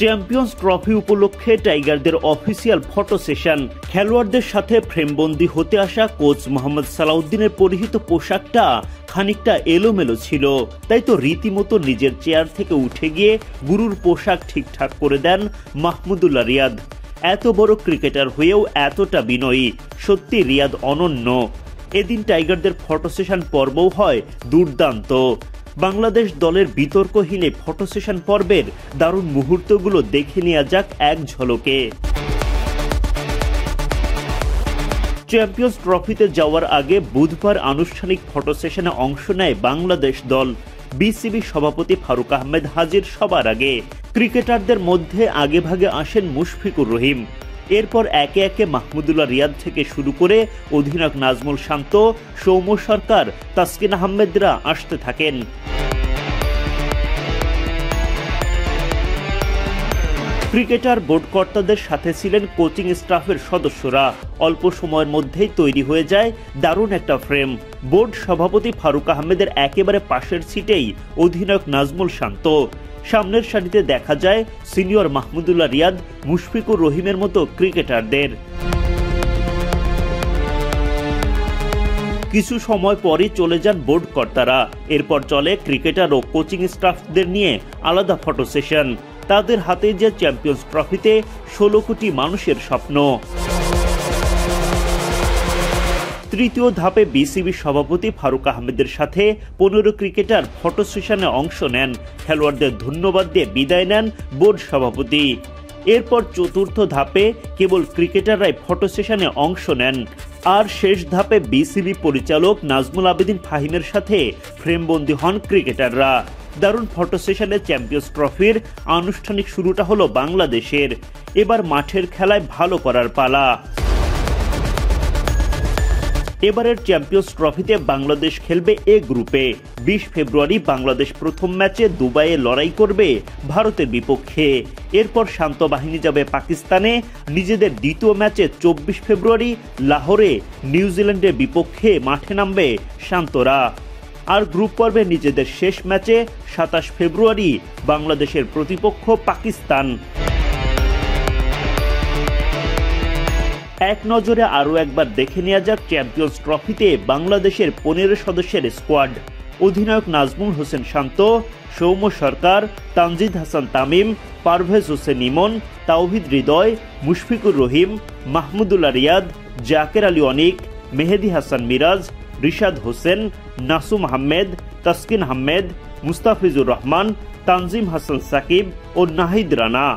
Champions trophy উপলক্ষে টাইগারদের official photo session. খেলোয়াড়দের সাথে ফ্রেমবন্দি হতে আসা কোচ মোহাম্মদ সালাউদ্দিনের পরিহিত পোশাকটা খানিকটা এলোমেলো ছিল, তাই তো রীতিমতো নিজের চেয়ার থেকে উঠে গিয়ে গুরুর পোশাক ঠিকঠাক করে দেন মাহমুদুল্লাহ রিয়াদ। এত বড় ক্রিকেটার হয়েও এতটা বিনয়ী, সত্যি রিয়াদ অনন্য। এদিন টাইগারদের ফটো সেশন পর্বও হয় দুর্দান্ত। বাংলাদেশ দলের বিতর্কহীন ফটো সেশন পর্বের দারুণ মুহূর্তগুলো দেখে নেওয়া যাক এক ঝলকে। চ্যাম্পিয়ন্স ট্রফিতে যাওয়ার আগে বুধবার আনুষ্ঠানিক ফটো সেশনে অংশ নেয় বাংলাদেশ দল। বিসিবি সভাপতি ফারুক আহমেদ হাজির সবার আগে। ক্রিকেটারদের মধ্যে আগেভাগে আসেন মুশফিকুর রহিম। এরপর একে একে মাহমুদুল্লাহ রিয়াদ থেকে শুরু করে অধিনায়ক নাজমুল শান্ত, সৌম্য সরকার, তাসকিন আহমেদরা আসতে থাকেন। ক্রিকেটার বোর্ড কর্তাদের সাথে ছিলেন কোচিং স্টাফের সদস্যরা। অল্প সময়ের মধ্যেই তৈরি হয়ে যায় দারুণ একটা ফ্রেম। বোর্ড সভাপতি ফারুক আহমেদের একেবারে পাশের সিটেই অধিনায়ক নাজমুল শান্ত। সামনের সারিতে দেখা যায় সিনিয়র মাহমুদুল্লাহ রিয়াদ, মুশফিকুর রহিমের মতো ক্রিকেটারদের। কিছু সময় পরই চলে যান বোর্ড কর্তারা। এরপর চলে ক্রিকেটার ও কোচিং স্টাফদের নিয়ে আলাদা ফটো সেশন। তাদের হাতে যে চ্যাম্পিয়ন্স ট্রফিতে 16 কোটি মানুষের স্বপ্ন। তৃতীয় ধাপে বিসিবি সভাপতি ফারুক আহমেদের সাথে 15 ক্রিকেটার ফটো সেশনে অংশ নেন। খেলোয়াড়দের ধন্যবাদ দিয়ে বিদায় নেন বোর্ড সভাপতি। এরপর চতুর্থ ধাপে কেবল ক্রিকেটাররাই ফটো সেশনে অংশ নেন। আর শেষ ধাপে বিসিবি পরিচালক নাজমুল আবেদিন ফাহিমের সাথে ফ্রেমবন্দি হন ক্রিকেটাররা। দারুণ ফটো সেশনে চ্যাম্পিয়ন্স ট্রফির আনুষ্ঠানিক শুরুটা হলো বাংলাদেশের। এবার মাঠের খেলায় ভালো করার পালা। এবারের চ্যাম্পিয়ন্স ট্রফিতে বাংলাদেশ খেলবে এ গ্রুপে। 20 ফেব্রুয়ারি বাংলাদেশ প্রথম ম্যাচে দুবাইয়ে লড়াই করবে ভারতের বিপক্ষে। এরপর শান্ত বাহিনী যাবে পাকিস্তানে। নিজেদের দ্বিতীয় ম্যাচে 24 ফেব্রুয়ারি লাহোরে নিউজিল্যান্ডের বিপক্ষে মাঠে নামবে শান্তরা। আর গ্রুপ পর্বে নিজেদের শেষ ম্যাচে 27 ফেব্রুয়ারি বাংলাদেশের প্রতিপক্ষ পাকিস্তান। এক নজরে আরও একবার দেখে নেওয়া যাক চ্যাম্পিয়ন্স ট্রফিতে বাংলাদেশের 15 সদস্যের স্কোয়াড। অধিনায়ক নাজমুল হোসেন শান্ত, সৌম্য সরকার, তানজিদ হাসান তামিম, পারভেজ হোসেন ইমন, তাওহিদ হৃদয়, মুশফিকুর রহিম, মাহমুদুল্লাহ রিয়াদ, জাকের আলী অনিক, মেহেদি হাসান মিরাজ, রিশাদ হোসেন, নাসুম আহমেদ, তাসকিন আহমেদ, মুস্তাফিজুর রহমান, তানজিম হাসান সাকিব ও নাহিদ রানা।